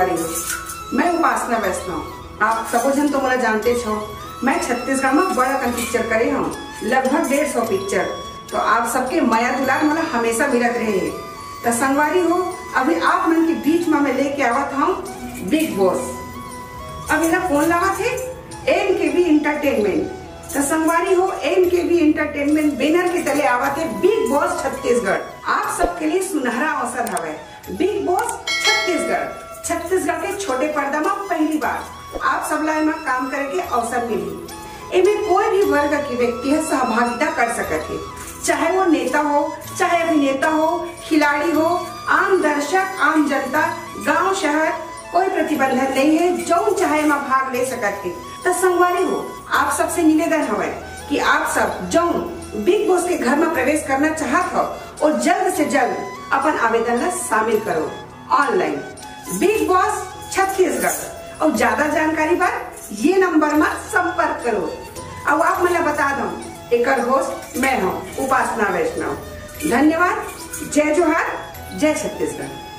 संगवारी हो, मैं उपासना वैष्णव। आप सबो जन तो मोला जानते छो, मैं छत्तीसगढ़ में बड़ा कन पिक्चर करे हूँ, लगभग 150 पिक्चर। तो आप सबके माया दुलार मोला हमेशा मिलत रहे। तो संगवारी हो, अभी आप मन के बीच में मैं लेके आवत हूँ बिग बॉस। अब इला फोन लगा थे एमकेबी एंटरटेनमेंट। तो संगवारी हो, एमकेबी एंटरटेनमेंट बैनर के तले आवत है बिग बॉस छत्तीसगढ़। आप सबके लिए सुनहरा अवसर हवे। बिग बॉस छत्तीसगढ़, छत्तीसगढ़ के छोटे पर्दा में पहली बार आप सब ला में काम करे के अवसर मिली। इनमें कोई भी वर्ग की व्यक्ति है सहभागिता कर सकते है, चाहे वो नेता हो, चाहे अभिनेता हो, खिलाड़ी हो, आम दर्शक, आम जनता, गांव शहर, कोई प्रतिबंधक नहीं है, जो चाहे में भाग ले सकते। तो संगवारी हो, आप सबसे निवेदन है कि आप सब जो बिग बॉस के घर में प्रवेश करना चाहत हो और जल्द से जल्द अपन आवेदन ला शामिल करो ऑनलाइन बिग बॉस छत्तीसगढ़। और ज्यादा जानकारी बात ये नंबर में संपर्क करो। अब आप मैं बता दूं, एक होस्ट मैं हूँ उपासना वैष्णव। धन्यवाद। जय जोहार, जय छत्तीसगढ़।